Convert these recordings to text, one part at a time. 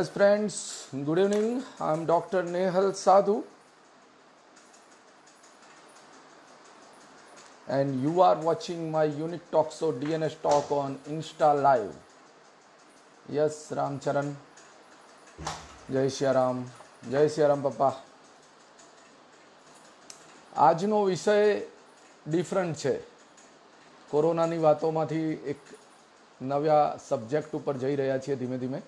Yes, friends, good evening. I am Dr. Nehal Sadhu, and you are watching my Unique Talk Show DNS Talk on Insta Live. Yes, Ram Charan. Jai Shri Ram. Jai Shri Ram, Papa. આજનો વિષય different છે. કોરોનાની વાતોમાંથી એક નવા subject ઉપર જઈ રહ્યા છીએ ધીમે ધીમે,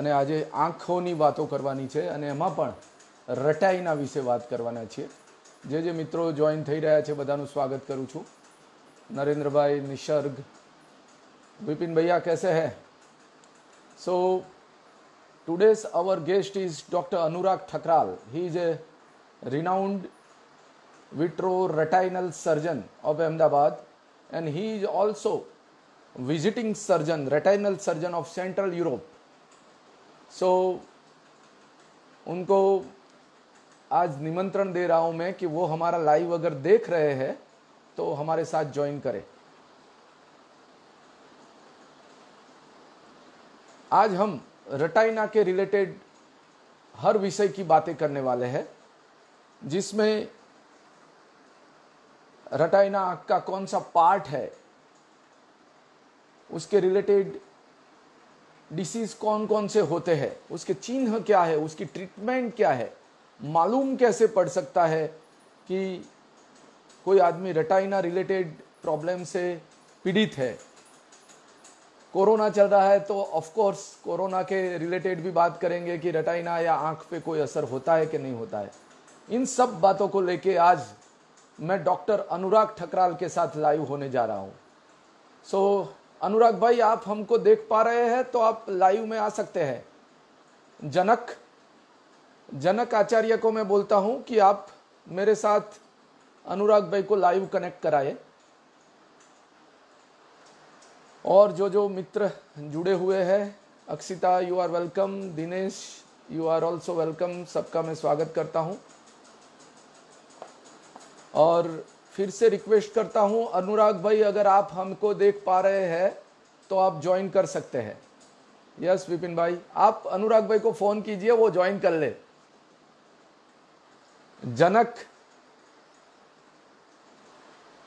અને આજે આંખોની વાતો કરવાની છે, અને એમાં પણ રટાઈના વિશે વાત કરવાના છીએ. જે મિત્રો જોઈન થઈ રહ્યા છે બધાનું સ્વાગત કરું છું. નરેન્દ્રભાઈ, નિસર્ગ, વિપિન ભૈયા कैसे हैं? So today's our guest is Dr. Anurag Thakral. He is a renowned vitreoretinal surgeon of Ahmedabad, and he is also visiting surgeon, retinal surgeon of Central Europe. So उनको आज निमंत्रण दे रहा हूं मैं कि वो हमारा लाइव अगर देख रहे हैं तो हमारे साथ ज्वाइन करें. आज हम रेटिना के रिलेटेड हर विषय की बातें करने वाले हैं, जिसमें रेटिना आँख का कौन सा पार्ट है, उसके रिलेटेड डिसीज कौन कौन से होते हैं, उसके चिन्ह क्या है, उसकी ट्रीटमेंट क्या है, मालूम कैसे पड़ सकता है कि कोई आदमी रेटिना रिलेटेड प्रॉब्लम से पीड़ित है. कोरोना चल रहा है तो ऑफ कोर्स कोरोना के रिलेटेड भी बात करेंगे कि रेटिना या आंख पे कोई असर होता है कि नहीं होता है. इन सब बातों को लेके आज मैं डॉक्टर अनुराग ठकराल के साथ लाइव होने जा रहा हूं. सो अनुराग भाई, आप हमको देख पा रहे हैं तो आप लाइव में आ सकते हैं. जनक आचार्य को मैं बोलता हूं कि आप मेरे साथ अनुराग भाई को लाइव कनेक्ट कराए, और जो मित्र जुड़े हुए हैं, Akshita you are welcome, Dinesh you are also welcome, सबका मैं स्वागत करता हूं. और फिर से रिक्वेस्ट करता हूं, अनुराग भाई अगर आप हमको देख पा रहे हैं तो आप ज्वाइन कर सकते हैं. यस विपिन भाई, आप अनुराग भाई को फोन कीजिए, वो ज्वाइन कर ले. जनक,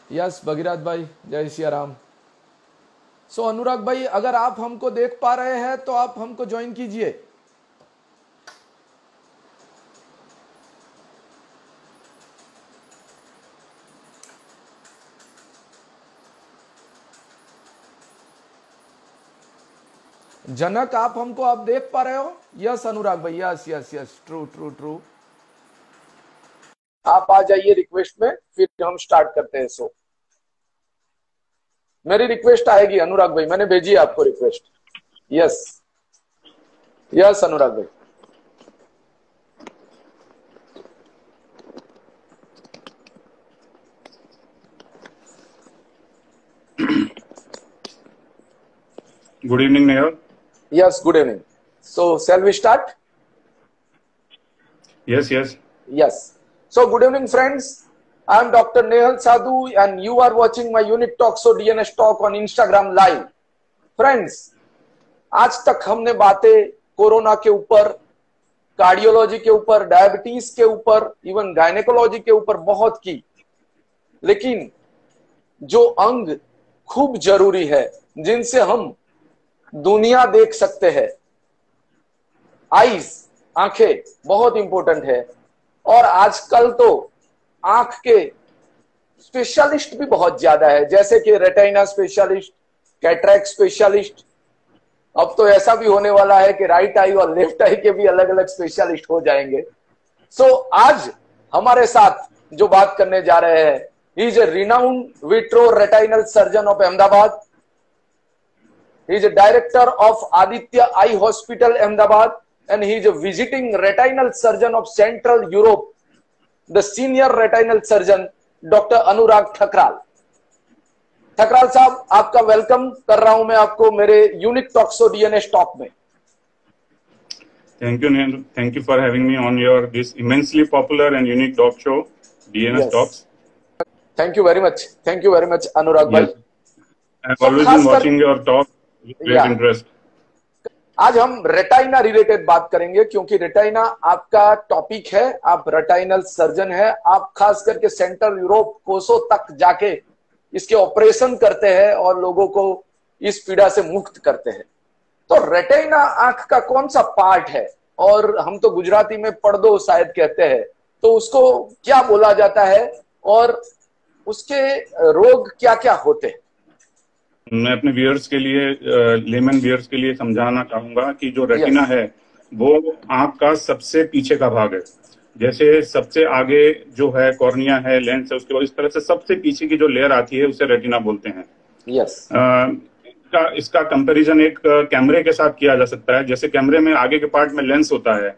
यस भगीरथ भाई, जय श्री राम. सो अनुराग भाई अगर आप हमको देख पा रहे हैं तो आप हमको ज्वाइन कीजिए. जनक, आप हमको आप देख पा रहे हो? यस अनुराग भाई, yes yes yes, true true true. आप आ जाइए रिक्वेस्ट में, फिर हम स्टार्ट करते हैं. सो मेरी रिक्वेस्ट आएगी अनुराग भाई, मैंने भेजी है आपको रिक्वेस्ट. यस यस अनुराग भाई. Good evening, Nehal. Yes, good evening. So shall we start? Yes, yes. Yes. So good evening friends. I am Dr. Nehal Sadhu and you are watching my Unique Talk Show DNS Talk on Instagram Live. Friends, आज तक हमने बातें corona के ऊपर, cardiology के ऊपर, diabetes के ऊपर, इवन गायनेकोलॉजी के ऊपर बहुत की, लेकिन जो अंग खूब जरूरी है, जिनसे हम दुनिया देख सकते हैं, आईज, आंखें बहुत इंपॉर्टेंट है. और आजकल तो आंख के स्पेशलिस्ट भी बहुत ज्यादा है, जैसे कि रेटिना स्पेशलिस्ट, कैटरैक्ट स्पेशलिस्ट. अब तो ऐसा भी होने वाला है कि राइट आई और लेफ्ट आई के भी अलग अलग स्पेशलिस्ट हो जाएंगे. सो आज हमारे साथ जो बात करने जा रहे हैं, he is a renowned vitreoretinal surgeon of Ahmedabad. He is a director of Aditya Eye Hospital, Ahmedabad, and he is a visiting retinal surgeon of Central Europe, the senior retinal surgeon, Dr. Anurag Thakral. Thakral साहब, आपका welcome कर रहा हूं मैं आपको मेरे unique talk show DNS talk में. Thank you, Nehal. Thank you for having me on your this immensely popular and unique talk show, DNS Talks. Thank you very much. Thank you very much, Anurag bhai. I've always been watching your talk with great interest. आज हम retina related बात करेंगे, क्योंकि retina आपका topic है। आप retinal surgeon है, आप खास करके सेंट्रल यूरोप कोसों तक जाके इसके ऑपरेशन करते हैं और लोगों को इस पीड़ा से मुक्त करते हैं। तो रेटाइना आंख का कौन सा पार्ट है, और हम तो गुजराती में पर्दो शायद कहते हैं, तो उसको क्या बोला जाता है और उसके रोग क्या क्या होते हैं? मैं अपने व्यूअर्स के लिए, लेमन व्यूअर्स के लिए समझाना चाहूंगा कि जो रेटिना है वो आंख का सबसे पीछे का भाग है। जैसे सबसे आगे जो है कॉर्निया है, लेंस है, उसके बाद इस तरह से सबसे पीछे की जो लेयर आती है उसे रेटिना बोलते हैं। यस। इसका कंपैरिजन एक कैमरे के साथ किया जा सकता है। जैसे कैमरे में आगे के पार्ट में लेंस होता है,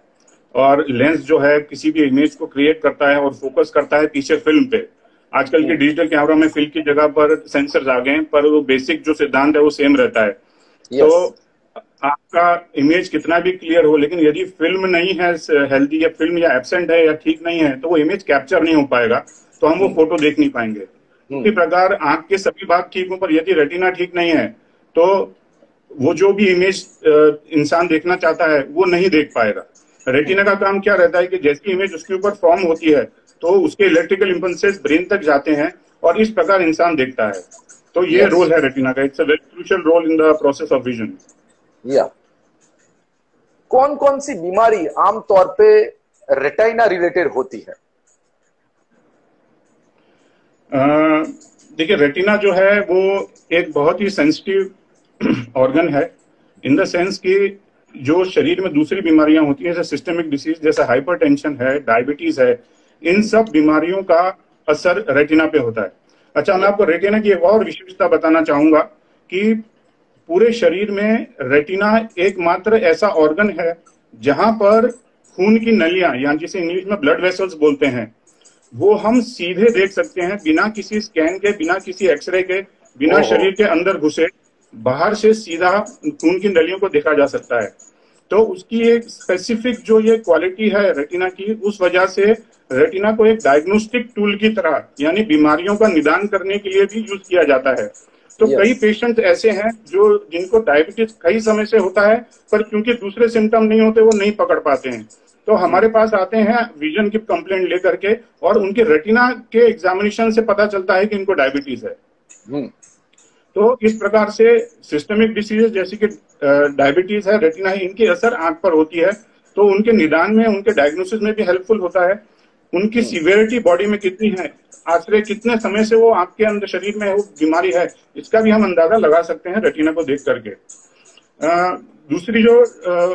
और लेंस जो है किसी भी इमेज को क्रिएट करता है और फोकस करता है पीछे फिल्म पे। आजकल के डिजिटल कैमरा में फिल्म की जगह पर सेंसर्स आ गए हैं, पर वो बेसिक जो सिद्धांत है वो सेम रहता है। तो आपका इमेज कितना भी क्लियर हो, लेकिन यदि फिल्म नहीं है हेल्दी, या फिल्म या एब्सेंट है या ठीक नहीं है, तो वो इमेज कैप्चर नहीं हो पाएगा, तो हम वो फोटो देख नहीं पाएंगे। इसी प्रकार आंख के सभी भाग ठीक हो, पर यदि रेटिना ठीक नहीं है तो वो जो भी इमेज इंसान देखना चाहता है वो नहीं देख पाएगा। रेटिना का काम क्या रहता है कि जैसी इमेज उसके ऊपर फॉर्म होती है तो उसके इलेक्ट्रिकल इंपल्सेस ब्रेन तक जाते हैं और इस प्रकार इंसान देखता है। तो ये रोल है रेटिना का। It's a very crucial role in the process of vision. या कौन कौन सी बीमारी आमतौर पे रेटिना रिलेटेड होती है? देखिए, रेटिना जो है वो एक बहुत ही सेंसिटिव ऑर्गन है, इन द सेंस कि जो शरीर में दूसरी बीमारियां होती है, जैसे सिस्टमिक डिसीज, जैसे हाइपरटेंशन है, डायबिटीज है, इन सब बीमारियों का असर रेटिना पे होता है। अच्छा, मैं आपको रेटिना की एक और विशेषता बताना चाहूंगा कि पूरे शरीर में रेटिना एकमात्र ऐसा ऑर्गन है जहां पर खून की नलियां, यानी जिसे इंग्लिश में ब्लड वेसल्स बोलते हैं, वो हम सीधे देख सकते हैं, बिना किसी स्कैन के, बिना किसी एक्सरे के, बिना शरीर के अंदर घुसे, बाहर से सीधा खून की नलियों को देखा जा सकता है। तो उसकी एक स्पेसिफिक जो ये क्वालिटी है रेटिना की, उस वजह से रेटिना को एक डायग्नोस्टिक टूल की तरह, यानी बीमारियों का निदान करने के लिए भी यूज किया जाता है। तो कई पेशेंट ऐसे हैं जो जिनको डायबिटीज कई समय से होता है, पर क्योंकि दूसरे सिम्टम नहीं होते वो नहीं पकड़ पाते हैं, तो हमारे पास आते हैं विजन की कंप्लेंट लेकर के, और उनके रेटिना के एग्जामिनेशन से पता चलता है कि इनको डायबिटीज है। तो इस प्रकार से सिस्टमिक डिसीजेस जैसे कि डायबिटीज है, रेटिना है, इनकी असर आंख पर होती है। तो उनके निदान में, उनके डायग्नोसिस में भी हेल्पफुल होता है। उनकी सीवियरिटी बॉडी में कितनी है, आश्रय कितने समय से वो आपके अंदर शरीर में वो बीमारी है, इसका भी हम अंदाजा लगा सकते हैं रेटिना को देख करके। दूसरी जो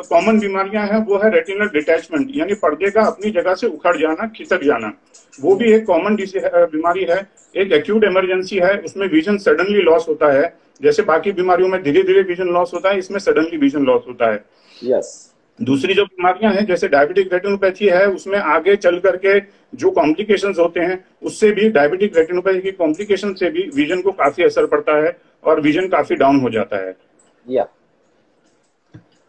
कॉमन बीमारियां हैं वो है रेटिनल डिटैचमेंट, यानी पर्दे का अपनी जगह से उखड़ जाना, खिसक जाना। वो भी एक कॉमन बीमारी है, एक एक्यूट इमरजेंसी है। उसमें विजन सडनली लॉस होता है, जैसे बाकी बीमारियों में धीरे धीरे विजन लॉस होता है, इसमें सडनली विजन लॉस होता है। दूसरी जो बीमारियां हैं जैसे डायबिटिक रेटिनोपैथी है, उसमें आगे चल करके जो कॉम्प्लिकेशंस होते हैं, उससे भी, डायबिटिक रेटिनोपैथी की कॉम्प्लिकेशन से भी विजन को काफी असर पड़ता है और विजन काफी डाउन हो जाता है।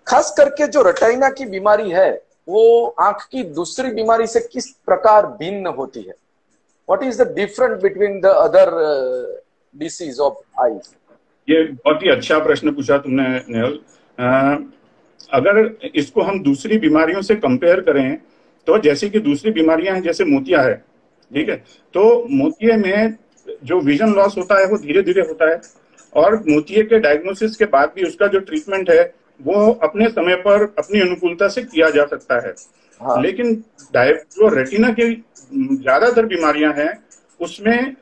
खास करके जो रेटिना की बीमारी है वो आंख की दूसरी बीमारी से किस प्रकार भिन्न होती है? What is the difference between the other disease of eyes? ये बहुत ही अच्छा प्रश्न पूछा तुमने नेहल। अगर इसको हम दूसरी बीमारियों से कंपेयर करें तो जैसे कि दूसरी बीमारियां हैं, जैसे मोतिया है, ठीक है, तो मोतिये में जो विजन लॉस होता है वो धीरे धीरे होता है, और मोतिये के डायग्नोसिस के बाद भी उसका जो ट्रीटमेंट है वो अपने समय पर अपनी अनुकूलता से किया जा सकता है। लेकिन जो रेटिना की ज्यादातर बीमारियां हैं उसमें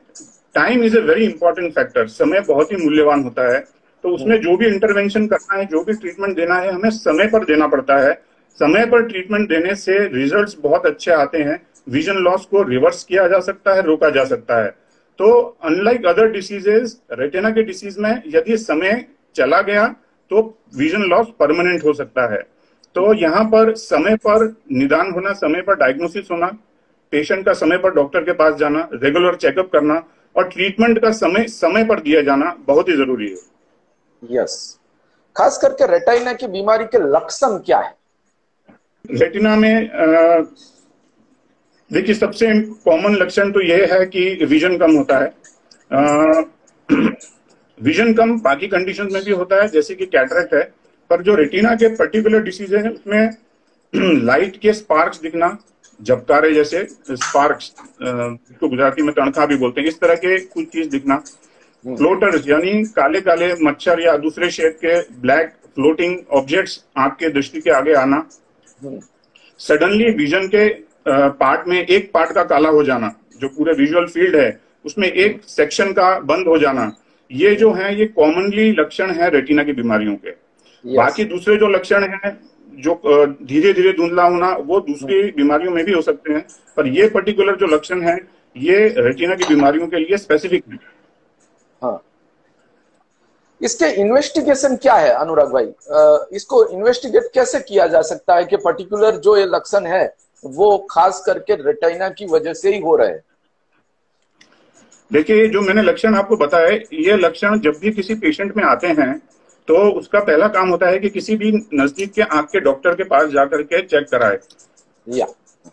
time is a very important factor, समय बहुत ही मूल्यवान होता है। तो उसमें जो भी इंटरवेंशन करना है, जो भी ट्रीटमेंट देना है, हमें समय पर देना पड़ता है। समय पर ट्रीटमेंट देने से रिजल्ट्स बहुत अच्छे आते हैं, विजन लॉस को रिवर्स किया जा सकता है, रोका जा सकता है। तो अनलाइक अदर डिसीजेस, रेटिना के डिसीज में यदि समय चला गया तो विजन लॉस परमानेंट हो सकता है। तो यहाँ पर समय पर निदान होना, समय पर डायग्नोसिस होना, पेशेंट का समय पर डॉक्टर के पास जाना, रेगुलर चेकअप करना और ट्रीटमेंट का समय पर दिया जाना बहुत ही जरूरी है। यस। खास करके रेटिना की बीमारी के लक्षण क्या है? रेटिना में देखिए, सबसे कॉमन लक्षण तो यह है कि विजन कम होता है। विजन कम बाकी कंडीशंस में भी होता है, जैसे कि कैटरेक्ट है, पर जो रेटिना के पर्टिकुलर डिसीज है उसमें लाइट के स्पार्क्स दिखना, झपकारे जैसे स्पार्क्स, तो गुजराती में तणखा भी बोलते हैं, इस तरह के कुछ चीज दिखना। फ्लोटर्स यानी काले काले मच्छर या दूसरे शेप के ब्लैक फ्लोटिंग ऑब्जेक्ट्स आंख के दृष्टि के आगे आना। सडनली विजन के पार्ट में एक पार्ट का काला हो जाना, जो पूरे विजुअल फील्ड है उसमें एक सेक्शन का बंद हो जाना, ये जो है ये कॉमनली लक्षण है रेटिना की बीमारियों के। बाकी दूसरे जो लक्षण हैं जो धीरे धीरे धुंधला होना, वो दूसरी बीमारियों में भी हो सकते हैं, पर ये पर्टिकुलर जो लक्षण है ये रेटिना की बीमारियों के लिए स्पेसिफिक है। हाँ, इसके इन्वेस्टिगेशन क्या है अनुराग भाई? इसको इन्वेस्टिगेट कैसे किया जा सकता है कि पर्टिकुलर जो ये लक्षण है वो खास करके रेटिना की वजह से ही हो रहे हैं? देखिए, जो मैंने लक्षण आपको बताया, ये लक्षण जब भी किसी पेशेंट में आते हैं तो उसका पहला काम होता है कि किसी भी नजदीक के आंख के डॉक्टर के पास जाकर के चेक कराए। या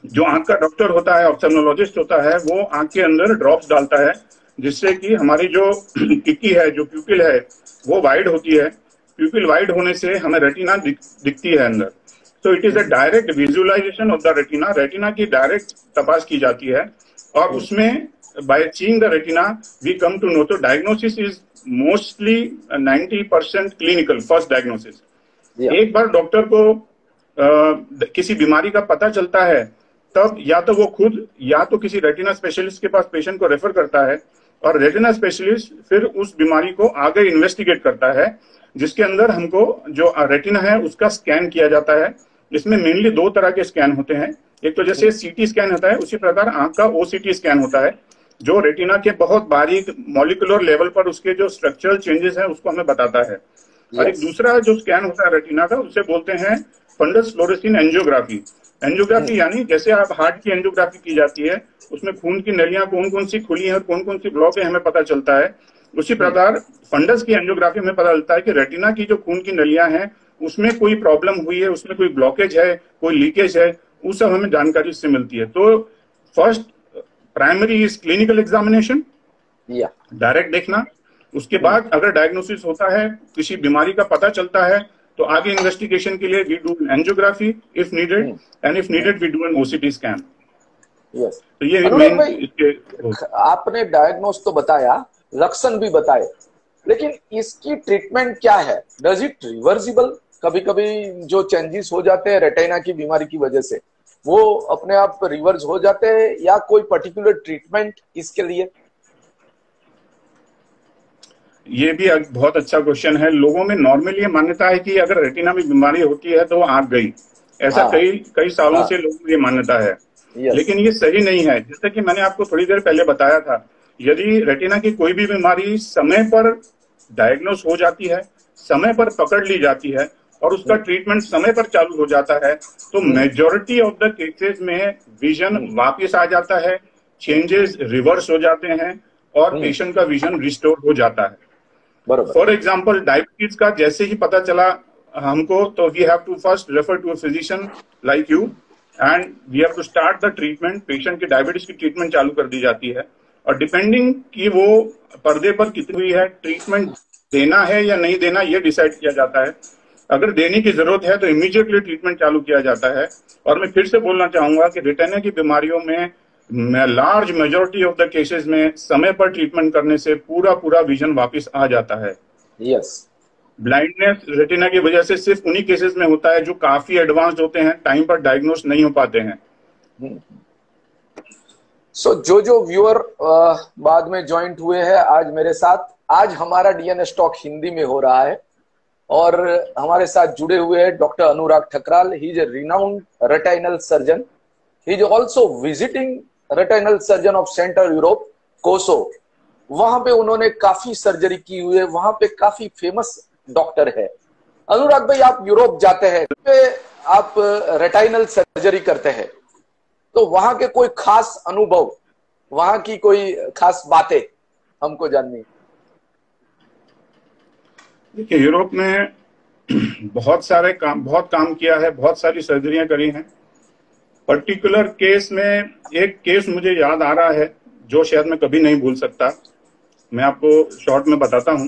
जो आंख का डॉक्टर होता है, ऑप्थेल्मोलॉजिस्ट होता है, वो आंख के अंदर ड्रॉप्स डालता है जिससे कि हमारी जो किकी है, जो प्यूपिल है, वो वाइड होती है। प्यूपिल वाइड होने से हमें रेटिना दिखती है अंदर। तो it is a direct visualization of the retina. Retina की डायरेक्ट तपास की जाती है और उसमें by seeing the retina we come to know. तो diagnosis is mostly 90% clinical, first diagnosis. एक बार डॉक्टर को किसी बीमारी का पता चलता है तब या तो वो खुद या तो किसी रेटिना स्पेशलिस्ट के पास पेशेंट को रेफर करता है और रेटिना स्पेशलिस्ट फिर उस बीमारी को आगे इन्वेस्टिगेट करता है, जिसके अंदर हमको जो रेटिना है उसका स्कैन किया जाता है। इसमें मेनली दो तरह के स्कैन होते हैं। एक तो जैसे सीटी स्कैन होता है, उसी प्रकार आंख का ओसीटी स्कैन होता है, जो रेटिना के बहुत बारीक मॉलिक्यूलर लेवल पर उसके जो स्ट्रक्चरल चेंजेस हैं उसको हमें बताता है। और एक दूसरा जो स्कैन होता है रेटिना का, उसे बोलते हैं फंडस फ्लोरेसेंस एंजियोग्राफी। एंजियोग्राफी यानी जैसे आप हार्ट की एंजियोग्राफी की जाती है, उसमें खून की नलियां कौन कौन सी खुली हैं और कौन कौन सी ब्लॉक है हमें पता चलता है, उसी प्रकार फंडस की एंजियोग्राफी में पता चलता है कि रेटिना की जो खून की नलियां हैं उसमें कोई प्रॉब्लम हुई है, उसमें कोई ब्लॉकेज है, कोई लीकेज है, वो सब हमें जानकारी इससे मिलती है। तो first primary is clinical examination, direct देखना। उसके बाद अगर डायग्नोसिस होता है, किसी बीमारी का पता चलता है, तो आगे इन्वेस्टिगेशन के लिए we do angiography if needed, and if needed we do an OCT scan. तो ये मेन। आपने डायग्नोस तो बताया, लक्षण भी बताए, लेकिन इसकी ट्रीटमेंट क्या है? Does it reversible? कभी कभी जो चेंजेस हो जाते हैं रेटिना की बीमारी की वजह से, वो अपने आप रिवर्स हो जाते हैं या कोई पर्टिकुलर ट्रीटमेंट इसके लिए? ये भी एक बहुत अच्छा क्वेश्चन है। लोगों में नॉर्मली ये मान्यता है कि अगर रेटिना में बीमारी होती है तो आंख गई, ऐसा कई सालों से लोगों में ये मान्यता है। लेकिन ये सही नहीं है। जैसे कि मैंने आपको थोड़ी देर पहले बताया था, यदि रेटिना की कोई भी बीमारी समय पर डायग्नोस हो जाती है, समय पर पकड़ ली जाती है और उसका ट्रीटमेंट समय पर चालू हो जाता है, तो मेजॉरिटी ऑफ द केसेस में विजन वापस आ जाता है, चेंजेस रिवर्स हो जाते हैं और पेशेंट का विजन रिस्टोर हो जाता है। फॉर एग्जाम्पल, डायबिटीज का जैसे ही पता चला हमको, तो we have to first refer to a physician like you and we have to start the treatment. Patient की डायबिटीज की ट्रीटमेंट चालू कर दी जाती है और डिपेंडिंग कि वो पर्दे पर कितनी हुई है, ट्रीटमेंट देना है या नहीं देना, ये डिसाइड किया जाता है। अगर देने की जरूरत है तो इमीडिएटली ट्रीटमेंट चालू किया जाता है। और मैं फिर से बोलना चाहूंगा कि रेटिना की बीमारियों में large majority of the cases में समय पर ट्रीटमेंट करने से पूरा विजन वापस आ जाता है। ब्लाइंडनेस रेटिना की वजह से सिर्फ उन्हीं केसेस में होता है जो काफी एडवांस्ड होते हैं, टाइम पर डायग्नोस नहीं हो पाते हैं। जो व्यूअर बाद में ज्वाइंट हुए हैं आज मेरे साथ, आज हमारा डीएनएस टॉक हिंदी में हो रहा है और हमारे साथ जुड़े हुए हैं doctor Anurag Thakral. He is a renowned retinal surgeon. He is also visiting retinal surgeon of central Europe, कोसो। वहां पे उन्होंने काफी सर्जरी की हुई है, वहां पे काफी फेमस डॉक्टर है। अनुराग भाई, आप यूरोप जाते हैं, आप रेटिनल सर्जरी करते हैं, तो वहां के कोई खास अनुभव, वहां की कोई खास बातें हमको जाननी। देखिए, यूरोप में बहुत काम किया है, बहुत सारी सर्जरियां करी हैं। पर्टिकुलर केस में एक केस मुझे याद आ रहा है जो शायद मैं कभी नहीं भूल सकता। मैं आपको शॉर्ट में बताता हूं।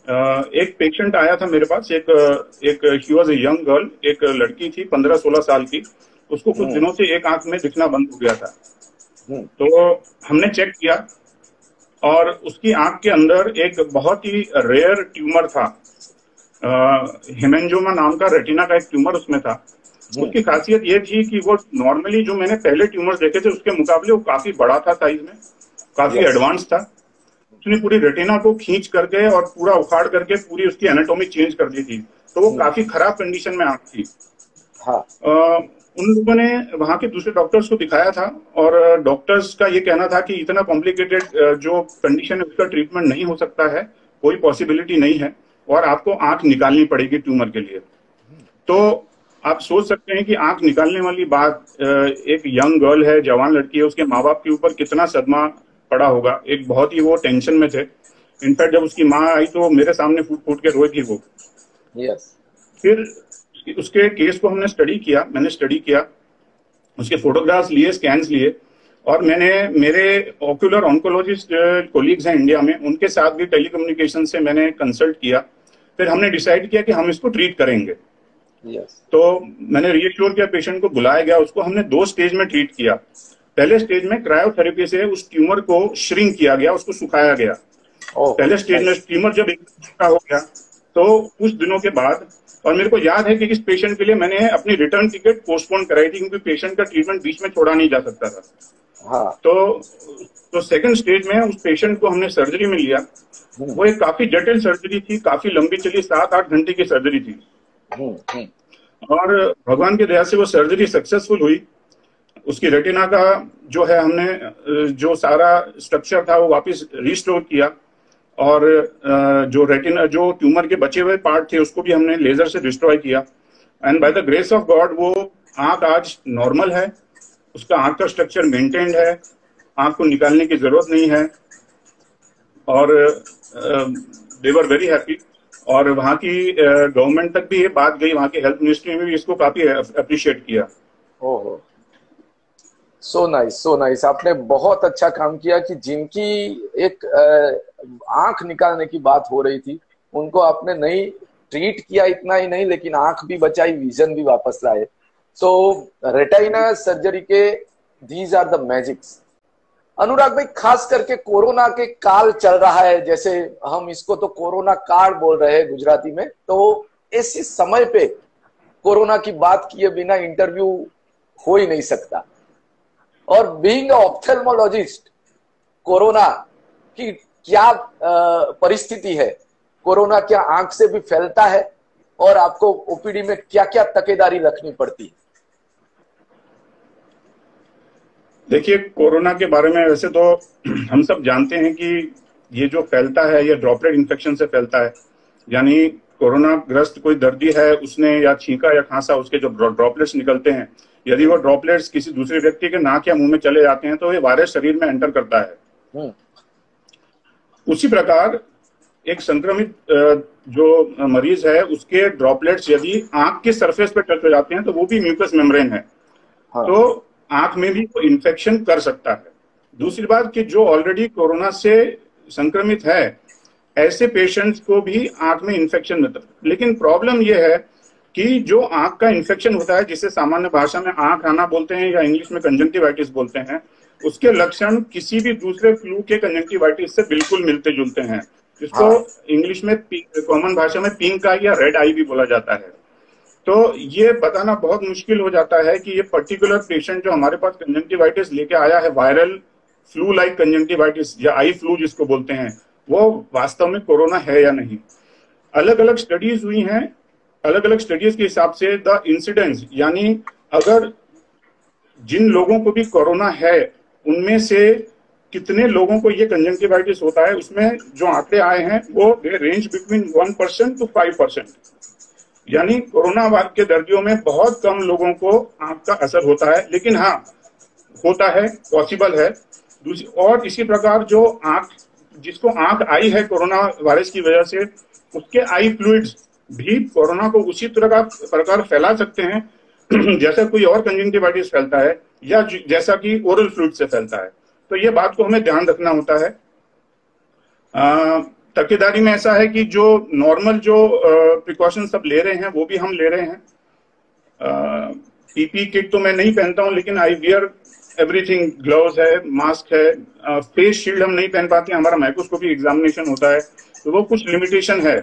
एक पेशेंट आया था मेरे पास, एक she was a young girl, एक लड़की थी 15-16 साल की। उसको कुछ दिनों से एक आंख में दिखना बंद हो गया था। तो हमने चेक किया और उसकी आंख के अंदर एक बहुत ही रेयर ट्यूमर था, हेमेंजोमा नाम का रेटिना का एक ट्यूमर उसमें था। उसकी खासियत ये थी कि वो नॉर्मली जो मैंने पहले ट्यूमर देखे थे उसके मुकाबले वो काफी बड़ा था, साइज में काफी एडवांस था। उसने पूरी रेटिना को खींच करके और पूरा उखाड़ करके पूरी उसकी एनाटॉमी चेंज कर दी थी। तो वो काफी खराब कंडीशन में आंख थी। उन लोगों ने वहां के दूसरे डॉक्टर्स को दिखाया था और डॉक्टर्स का ये कहना था कि इतना कॉम्प्लिकेटेड जो कंडीशन है उसका ट्रीटमेंट नहीं हो सकता है, कोई पॉसिबिलिटी नहीं है और आपको आंख निकालनी पड़ेगी ट्यूमर के लिए। तो आप सोच सकते हैं कि आंख निकालने वाली बात, एक यंग गर्ल है, जवान लड़की है, उसके माँ बाप के ऊपर कितना सदमा पड़ा होगा। एक बहुत ही वो टेंशन में थे। इनफैक्ट जब उसकी माँ आई तो मेरे सामने फूट फूट के रोई थी वो। फिर उसके केस को हमने स्टडी किया, मैंने स्टडी किया, उसके फोटोग्राफ्स लिए, स्कैन्स लिए और मैंने मेरे ऑक्यूलर ऑन्कोलॉजिस्ट कोलीग्स हैं इंडिया में, उनके साथ भी टेलीकम्युनिकेशन से मैंने कंसल्ट किया। फिर हमने डिसाइड किया कि हम इसको ट्रीट करेंगे। तो मैंने रीएश्योर किया, पेशेंट को बुलाया गया, उसको हमने 2 स्टेज में ट्रीट किया। पहले स्टेज में क्रायोथेरेपी से उस ट्यूमर को श्रिंक किया गया, उसको सुखाया गया। पहले स्टेज में ट्यूमर जब एक हो गया तो कुछ दिनों के बाद, और मेरे को याद है कि इस पेशेंट के लिए मैंने अपनी रिटर्न टिकट पोस्टपोन कराई थी क्योंकि पेशेंट का ट्रीटमेंट बीच में छोड़ा नहीं जा सकता था। तो सेकंड स्टेज में उस पेशेंट को हमने सर्जरी में लिया। वो एक काफी जटिल सर्जरी थी, काफी लंबी चली, 7-8 घंटे की सर्जरी थी और भगवान की दया से वो सर्जरी सक्सेसफुल हुई। उसकी रेटिना का जो है, हमने जो सारा स्ट्रक्चर था वो वापस रिस्टोर किया और जो रेटिना, जो ट्यूमर के बचे हुए पार्ट थे उसको भी हमने लेजर से डिस्ट्रॉय किया। And by the grace of God वो आंख आज नॉर्मल है, उसका आंख का स्ट्रक्चर मेंटेन्ड है, आंख को निकालने की जरूरत नहीं है और दे वर वेरी हैप्पी। और वहां की गवर्नमेंट तक भी ये बात गई, वहां की हेल्थ मिनिस्ट्री में भी इसको काफी अप्रिशिएट किया। ओहो, सो नाइस, सो नाइस। आपने बहुत अच्छा काम किया कि जिनकी एक आंख निकालने की बात हो रही थी उनको आपने नहीं ट्रीट किया, इतना ही नहीं लेकिन आंख भी बचाई, विजन भी वापस लाए। सो रेटिना सर्जरी के दीज आर द मैजिक्स। अनुराग भाई, खास करके कोरोना के काल चल रहा है, जैसे हम इसको तो कोरोना काल बोल रहे हैं गुजराती में, तो इसी समय पे कोरोना की बात किए बिना इंटरव्यू हो ही नहीं सकता। और बीइंग ऑप्थेल्मोलॉजिस्ट, कोरोना की क्या परिस्थिति है? कोरोना क्या आंख से भी फैलता है और आपको ओपीडी में क्या क्या तकेदारी रखनी पड़ती है? देखिए, कोरोना के बारे में वैसे तो हम सब जानते हैं कि ये जो फैलता है ये ड्रॉपलेट इन्फेक्शन से फैलता है। यानी कोरोना ग्रस्त कोई दर्दी है, उसने या छींका या खांसा, उसके जो ड्रॉपलेट्स निकलते हैं, यदि वो ड्रॉपलेट्स किसी दूसरे व्यक्ति के नाक या मुंह में चले जाते हैं तो ये वायरस शरीर में एंटर करता है। उसी प्रकार एक संक्रमित जो मरीज है उसके ड्रॉपलेट्स यदि आंख के सरफेस पे टच हो जाते हैं तो वो भी म्यूकस मेम्ब्रेन है, तो आंख में भी वो इन्फेक्शन कर सकता है। दूसरी बात कि जो ऑलरेडी कोरोना से संक्रमित है ऐसे पेशेंट्स को भी आंख में इन्फेक्शन होता है। लेकिन प्रॉब्लम यह है कि जो आंख का इन्फेक्शन होता है, जिसे सामान्य भाषा में आंख आना बोलते हैं या इंग्लिश में कंजंक्टिवाइटिस बोलते हैं, उसके लक्षण किसी भी दूसरे फ्लू के कंजंक्टिवाइटिस से बिल्कुल मिलते जुलते हैं। इसको इंग्लिश में कॉमन भाषा में पिंक आई या रेड आई भी बोला जाता है। तो ये बताना बहुत मुश्किल हो जाता है कि ये पर्टिकुलर पेशेंट जो हमारे पास कंजंक्टिवाइटिस लेके आया है, वायरल फ्लू लाइक कंजंक्टिवाइटिस या आई फ्लू जिसको बोलते हैं, वो वास्तव में कोरोना है या नहीं। अलग अलग स्टडीज हुई हैं, अलग अलग स्टडीज के हिसाब से द इंसिडेंस, यानी अगर जिन लोगों को भी कोरोना है उनमें से कितने लोगों को ये कंजंक्टिवाइटिस होता है, उसमें जो आंकड़े आए हैं वो रेंज बिटवीन 1% to 5%। यानी कोरोना के दर्दियों में बहुत कम लोगों को आंख का असर होता है, लेकिन हाँ होता है, पॉसिबल है। और इसी प्रकार जो जिसको आंख आई है कोरोना वायरस की वजह से, उसके आई फ्लूइड्स भी कोरोना को उसी तरह प्रकार फैला सकते हैं जैसा कोई और कंजंक्टिवाइटिस फैलता है या जैसा कि ओरल फ्लूइड से फैलता है। तो ये बात को हमें ध्यान रखना होता है। तकेदारी में ऐसा है कि जो नॉर्मल जो प्रिकॉशन सब ले रहे हैं वो भी हम ले रहे हैं। पीपी किट तो मैं नहीं पहनता हूं, लेकिन आई वियर एवरीथिंग, ग्लव्स है, मास्क है, फेस शील्ड हम नहीं पहन पाते, हमारा माइक्रोस्कोपी एग्जामिनेशन होता है, तो वो कुछ लिमिटेशन है।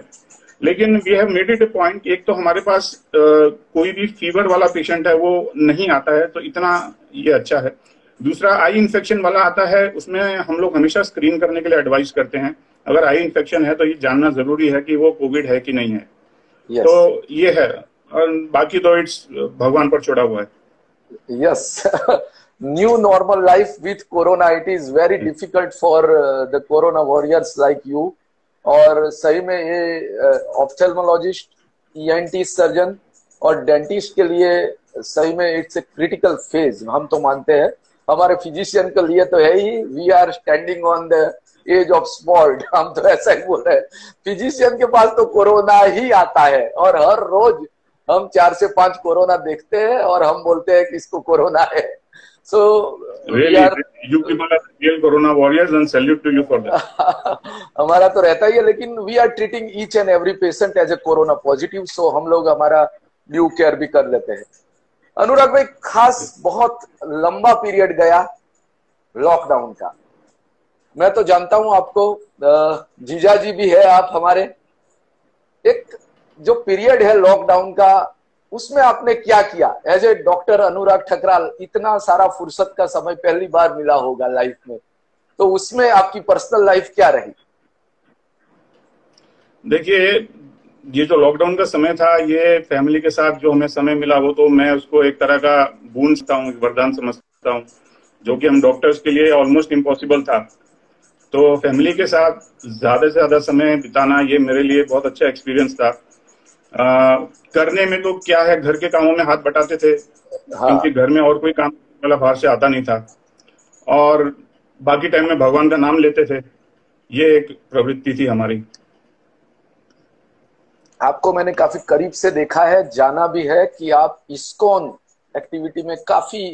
लेकिन we have made it a point, एक तो हमारे पास कोई भी फीवर वाला पेशेंट है वो नहीं आता है, तो इतना ये अच्छा है। दूसरा, आई इन्फेक्शन वाला आता है, उसमें हम लोग हमेशा स्क्रीन करने के लिए एडवाइस करते हैं। अगर आई इन्फेक्शन है तो ये जानना जरूरी है कि वो कोविड है कि नहीं है। Yes. तो ये है, और बाकी तो इट्स भगवान पर छोड़ा हुआ है। Yes, new normal life with corona, it is very difficult for the corona warriors like you. और सही में ये ऑप्थेल्मोलॉजिस्ट, ईएनटी सर्जन और डेंटिस्ट के लिए सही में इट्स ए क्रिटिकल फेज, हम तो मानते हैं। हमारे फिजिशियन के लिए तो है ही, we are standing on the edge of spot, हम तो ऐसा ही बोल रहे हैं। फिजिशियन के पास तो कोरोना ही आता है और हर रोज हम 4 से 5 कोरोना देखते हैं और हम बोलते हैं कि इसको कोरोना है। So really, you people are real corona warriors and salute to you for that. हमारा तो रहता ही है, लेकिन we are treating each and every patient as a corona positive, so हम लोग हमारा ड्यू केयर भी कर लेते हैं। अनुराग भाई, खास बहुत लंबा पीरियड गया लॉकडाउन का, मैं तो जानता हूं आपको, जीजा जी भी है आप हमारे। एक जो पीरियड है लॉकडाउन का, उसमें आपने क्या किया as a doctor Anurag Thakral? इतना सारा फुर्सत का समय पहली बार मिला होगा लाइफ में, तो उसमें आपकी पर्सनल लाइफ क्या रही? देखिए, ये जो लॉकडाउन का समय था, ये फैमिली के साथ जो हमें समय मिला, वो तो मैं उसको एक तरह का बून समझता हूँ, वरदान समझता हूँ, जो कि हम डॉक्टर्स के लिए ऑलमोस्ट इम्पॉसिबल था। तो फैमिली के साथ ज्यादा से ज्यादा समय बिताना, ये मेरे लिए बहुत अच्छा एक्सपीरियंस था। करने में तो क्या है, घर के कामों में हाथ बटाते थे, क्योंकि घर में और कोई काम वाला बाहर से आता नहीं था, और बाकी टाइम में भगवान का नाम लेते थे। ये एक प्रवृत्ति थी हमारी। आपको मैंने काफी करीब से देखा है, जाना भी है कि आप इस्कॉन एक्टिविटी में काफी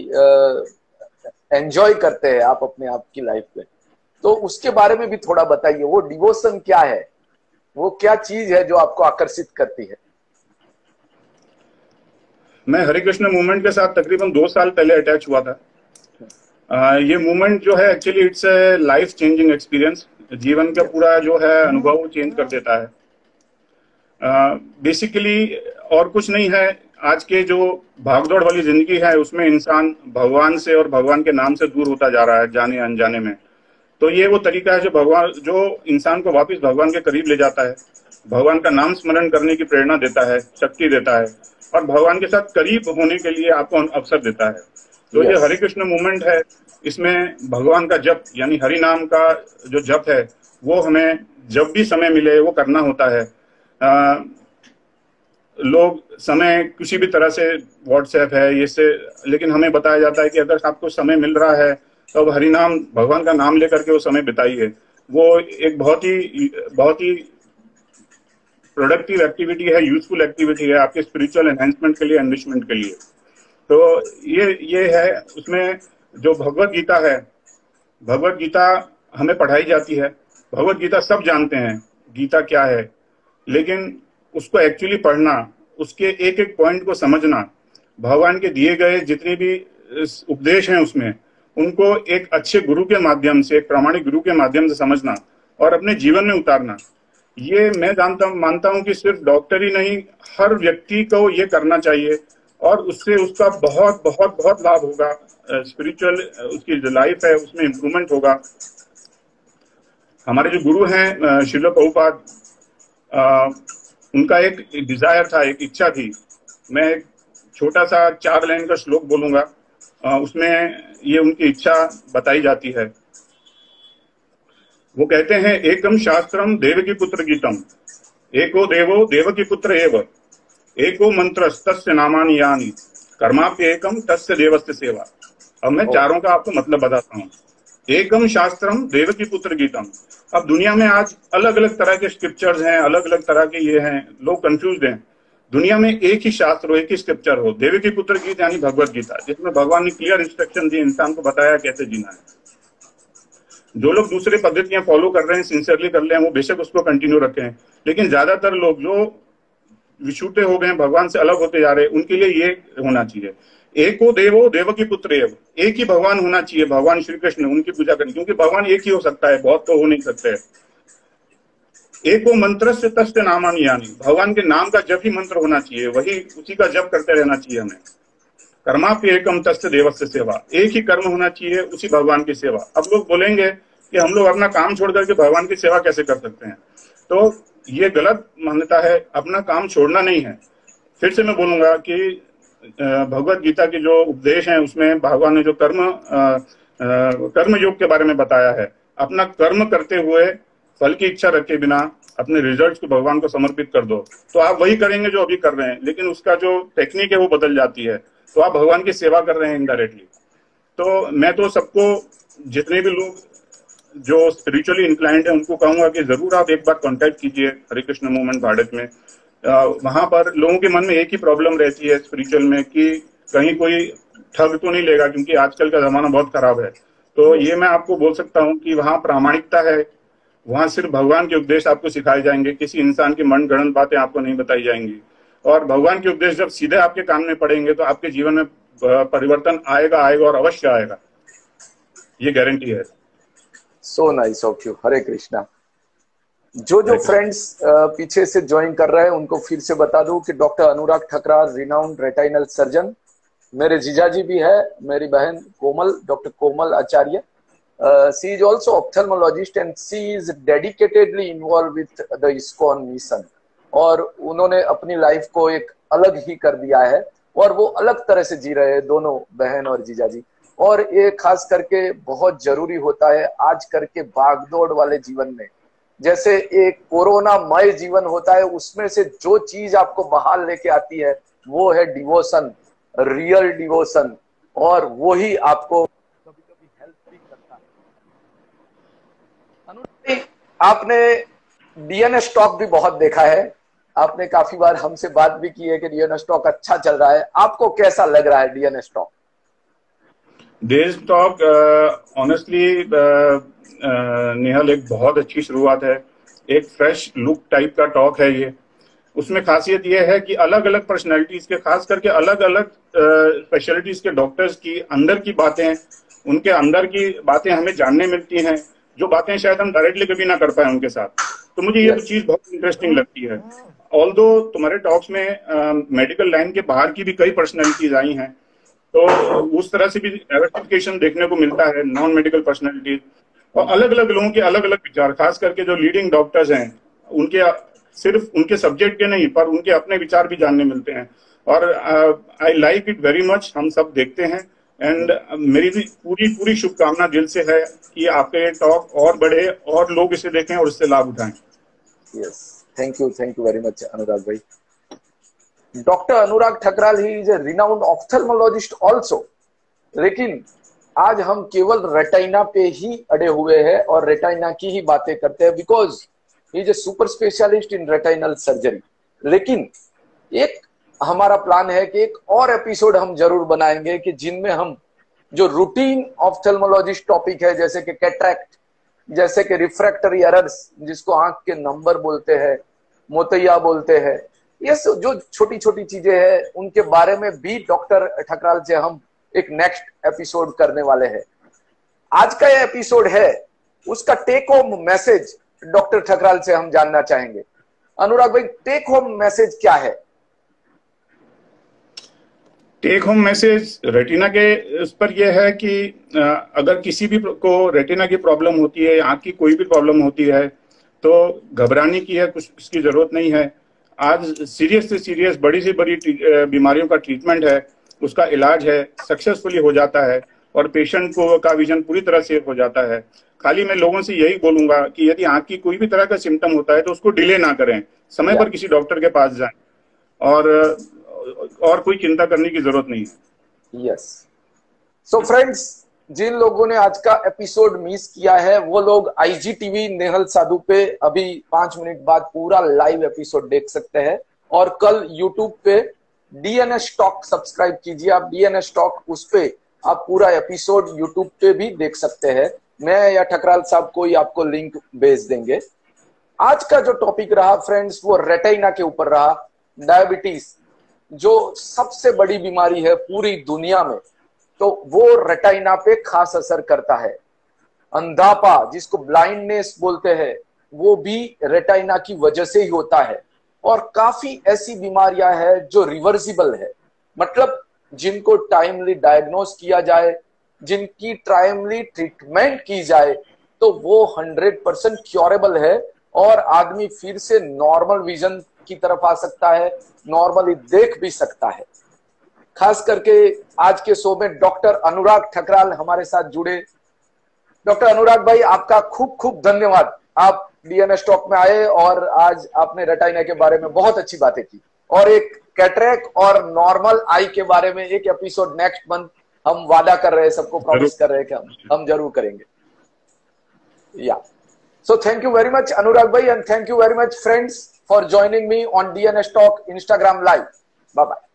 एंजॉय करते हैं आप अपने आप की लाइफ में, तो उसके बारे में भी थोड़ा बताइए। वो डिवोशन क्या है, वो क्या चीज है जो आपको आकर्षित करती है? मैं हरे कृष्ण मूवमेंट के साथ तकरीबन 2 साल पहले अटैच हुआ था। ये मूवमेंट जो है, actually it's a life changing experience. जीवन का पूरा जो है अनुभव वो चेंज कर देता है। बेसिकली और कुछ नहीं है, आज के जो भागदौड़ वाली जिंदगी है, उसमें इंसान भगवान से और भगवान के नाम से दूर होता जा रहा है, जाने अनजाने में। तो ये वो तरीका है जो इंसान को वापस भगवान के करीब ले जाता है, भगवान का नाम स्मरण करने की प्रेरणा देता है, शक्ति देता है, और भगवान के साथ करीब होने के लिए आपको अवसर देता है। तो ये हरे कृष्ण मूवमेंट है, इसमें भगवान का जप यानी हरि नाम का जो जप है, वो हमें जब भी समय मिले वो करना होता है। लोग समय किसी भी तरह से, व्हाट्सएप है ये से, लेकिन हमें बताया जाता है कि अगर आपको समय मिल रहा है तो अब हरि नाम, भगवान का नाम लेकर के वो समय बिताइए। वो एक बहुत ही प्रोडक्टिव एक्टिविटी है, यूजफुल एक्टिविटी है आपके स्पिरिचुअल एनहेंसमेंट के लिए, एनरिचमेंट के लिए। तो ये है। उसमें जो भगवत गीता है, भगवत गीता हमें पढ़ाई जाती है। भगवत गीता सब जानते हैं गीता क्या है, लेकिन उसको एक्चुअली पढ़ना, उसके एक एक पॉइंट को समझना, भगवान के दिए गए जितने भी उपदेश हैं उसमें, उनको एक अच्छे गुरु के माध्यम से, एक प्रामाणिक गुरु के माध्यम से समझना और अपने जीवन में उतारना, ये मैं मानता हूं कि सिर्फ डॉक्टर ही नहीं, हर व्यक्ति को ये करना चाहिए, और उससे उसका बहुत बहुत बहुत लाभ होगा। स्पिरिचुअल उसकी जो लाइफ है उसमें इम्प्रूवमेंट होगा। हमारे जो गुरु हैं श्रील प्रभुपाद, उनका एक डिजायर था, एक इच्छा थी। मैं एक छोटा सा 4 लाइन का श्लोक बोलूंगा, उसमें ये उनकी इच्छा बताई जाती है। वो कहते हैं, एकम शास्त्रम देवकी पुत्र गीतम, एको देवो देवकी पुत्र एव, एको मंत्र तस्य नामानि यानि, कर्माप्य एकम तस्य देवस्य सेवा। अब मैं चारों का आपको मतलब बताता हूँ। एकम शास्त्रम देवकी पुत्र गीतम। अब दुनिया में आज अलग अलग तरह के स्क्रिप्चर्स हैं, अलग अलग तरह के ये हैं, लोग कंफ्यूज्ड हैं। दुनिया में एक ही शास्त्र हो, एक ही स्क्रिप्चर हो, देवकी पुत्र गीत यानी भगवत गीता, जिसमें भगवान ने क्लियर इंस्ट्रक्शन दी, इंसान को बताया कैसे जीना है। जो लोग दूसरे पद्धतियां फॉलो कर रहे हैं, सिंसियरली कर रहे हैं, वो बेशक उसको कंटिन्यू रखें, लेकिन ज्यादातर लोग जो विछूते हो गए, भगवान से अलग होते जा रहे हैं, उनके लिए ये होना चाहिए, एको देवो देवकी पुत्र एव, एक ही भगवान होना चाहिए, भगवान श्री कृष्ण, उनकी पूजा करनी, क्योंकि भगवान एक ही हो सकता है, बहुत तो हो नहीं सकते। एको मंत्र से तस्य नामानि यानी, भगवान के नाम का जप ही मंत्र होना चाहिए, वही उसी का जप करते रहना चाहिए हमें। कर्माप्य एकम तस्य देवस्य सेवा, एक ही कर्म होना चाहिए, उसी भगवान की सेवा। अब लोग बोलेंगे कि हम लोग अपना काम छोड़ करके भगवान की सेवा कैसे कर सकते हैं, तो ये गलत मान्यता है। अपना काम छोड़ना नहीं है। फिर से मैं बोलूंगा कि भगवत गीता के जो उपदेश हैं उसमें भगवान ने जो कर्म योग के बारे में बताया है, अपना कर्म करते हुए फल की इच्छा रखे बिना अपने रिजल्ट्स को भगवान को समर्पित कर दो, तो आप वही करेंगे जो अभी कर रहे हैं, लेकिन उसका जो टेक्निक है वो बदल जाती है, तो आप भगवान की सेवा कर रहे हैं इनडायरेक्टली। तो मैं तो सबको, जितने भी लोग जो स्पिरिचुअली इंक्लाइंड है, उनको कहूंगा कि जरूर आप एक बार कांटेक्ट कीजिए हरे कृष्ण मूवमेंट भारत में। वहां पर लोगों के मन में एक ही प्रॉब्लम रहती है स्पिरिचुअल में कि कहीं कोई ठग तो नहीं लेगा, क्योंकि आजकल का जमाना बहुत खराब है। तो ये मैं आपको बोल सकता हूँ कि वहाँ प्रामाणिकता है, वहां सिर्फ भगवान के उपदेश आपको सिखाए जाएंगे, किसी इंसान की मन गढ़ंत बातें आपको नहीं बताई जाएंगी। और भगवान के उपदेश जब सीधे आपके कान में पड़ेंगे तो आपके जीवन में परिवर्तन आएगा और अवश्य आएगा, ये गारंटी है। So nice of you. Hare Krishna. जो फ्रेंड्स पीछे से ज्वाइन कर रहे हैं उनको फिर से बता दूं कि doctor Anurag Thakral, renowned retinal surgeon, मेरे जीजाजी भी है, मेरी बहन Komal, doctor Komal Acharya, she is also ophthalmologist and she is dedicatedly involve with the ISKCON mission, और उन्होंने अपनी लाइफ को एक अलग ही कर दिया है और वो अलग तरह से जी रहे हैं, दोनों बहन और जीजाजी। और ये खास करके बहुत जरूरी होता है आज करके भागदौड़ वाले जीवन में, जैसे एक कोरोनामय जीवन होता है, उसमें से जो चीज आपको बाहर लेके आती है वो है डिवोशन, रियल डिवोशन, और वो ही आपको कभी कभी हेल्प भी करता है। अनुराग, आपने डीएनएस टॉक भी बहुत देखा है, आपने काफी बार हमसे बात भी की है कि डीएनएस टॉक अच्छा चल रहा है, आपको कैसा लग रहा है DNS talk? DNS talk honestly Nehal एक बहुत अच्छी शुरुआत है, एक फ्रेश लुक टाइप का टॉक है ये। उसमें खासियत ये है कि अलग अलग पर्सनैलिटीज के, खास करके अलग अलग स्पेशलिटीज के डॉक्टर्स की अंदर की बातें, उनके अंदर की बातें हमें जानने मिलती हैं, जो बातें शायद हम डायरेक्टली कभी ना कर पाए उनके साथ। तो मुझे ये चीज बहुत इंटरेस्टिंग लगती है। ऑल्दो तुम्हारे टॉक्स में मेडिकल लाइन के बाहर की भी कई पर्सनैलिटीज आई हैं, तो उस तरह से भी डाइवर्सिफिकेशन देखने को मिलता है, नॉन मेडिकल पर्सनैलिटीज, और अलग अलग लोगों के अलग अलग विचार, खास करके जो लीडिंग डॉक्टर्स हैं उनके सिर्फ उनके सब्जेक्ट के नहीं पर उनके अपने विचार भी जानने मिलते हैं, और I like it very much. हम सब देखते हैं, एंड मेरी भी पूरी शुभकामना दिल से है कि आपके टॉक और बढ़े और लोग इसे देखें और इससे लाभ उठाएं। Yes, thank you very much Anurag भाई। Doctor Anurag Thakral he is a renowned ophthalmologist also, लेकिन आज हम केवल रेटाइना पे ही अड़े हुए हैं और रेटाइना की ही बातें करते हैं, because he is A super specialist in retinal surgery. लेकिन एक हमारा प्लान है कि एक और एपिसोड हम जरूर बनाएंगे कि जिनमें हम जो रूटीन ऑप्थेल्मोलॉजिस्ट टॉपिक है, जैसे कि कैटरैक्ट, जैसे कि रिफ्रैक्टरी एरर्स जिसको आंख के नंबर बोलते हैं, मोतिया बोलते हैं, ये जो छोटी छोटी चीजें हैं उनके बारे में भी डॉक्टर ठकराल से हम एक नेक्स्ट एपिसोड करने वाले हैं। आज का ये एपिसोड है, उसका take home message doctor Thakral से हम जानना चाहेंगे। अनुराग भाई, टेक होम मैसेज क्या है? टेक होम मैसेज रेटिना के इस पर यह है कि अगर किसी भी को रेटिना की प्रॉब्लम होती है, आंख की कोई भी प्रॉब्लम होती है, तो घबराने की है कुछ इसकी जरूरत नहीं है। आज सीरियस से सीरियस, बड़ी से बड़ी बीमारियों का ट्रीटमेंट है, उसका इलाज है, सक्सेसफुली हो जाता है और पेशेंट को का विजन पूरी तरह से हो जाता है। खाली मैं लोगों से यही बोलूंगा कि यदि आंख की कोई भी तरह का सिम्टम होता है तो उसको डिले ना करें, समय पर किसी डॉक्टर के पास जाएं, और कोई चिंता करने की जरूरत नहीं है। यस, सो फ्रेंड्स, जिन लोगों ने आज का एपिसोड मिस किया है वो लोग IGTV नेहल साधु पे अभी 5 मिनट बाद पूरा लाइव एपिसोड देख सकते हैं, और कल यूट्यूब पे डीएनएस टॉक सब्सक्राइब कीजिए आप, डीएनएस टॉक, उस पे आप पूरा एपिसोड यूट्यूब पे भी देख सकते हैं। मैं या ठकराल साहब कोई आपको लिंक भेज देंगे। आज का जो टॉपिक रहा फ्रेंड्स वो रेटिना के ऊपर रहा। डायबिटीज जो सबसे बड़ी बीमारी है पूरी दुनिया में, तो वो रेटिना पे खास असर करता है। अंधापा जिसको ब्लाइंडनेस बोलते हैं वो भी रेटिना की वजह से ही होता है। और काफी ऐसी बीमारियां हैं जो रिवर्सिबल है, मतलब जिनको टाइमली डायग्नोज किया जाए, जिनकी टाइमली ट्रीटमेंट की जाए तो वो 100% क्योरेबल है और आदमी फिर से नॉर्मल विजन की तरफ आ सकता है, नॉर्मली देख भी सकता है। खास करके आज के शो में डॉक्टर अनुराग ठकराल हमारे साथ जुड़े। डॉक्टर अनुराग भाई आपका खूब खूब धन्यवाद, आप डीएनएस टॉक में आए और आज आपने रेटिना के बारे में बहुत अच्छी बातें की और एक कैटरेक्ट और नॉर्मल आई के बारे में एक एपिसोड नेक्स्ट मंथ हम वादा कर रहे हैं, सबको प्रॉमिस कर रहे हैं कि हम जरूर करेंगे। Yeah so thank you very much Anurag भाई and thank you very much friends for joining me on DNS talk Instagram live. Bye bye.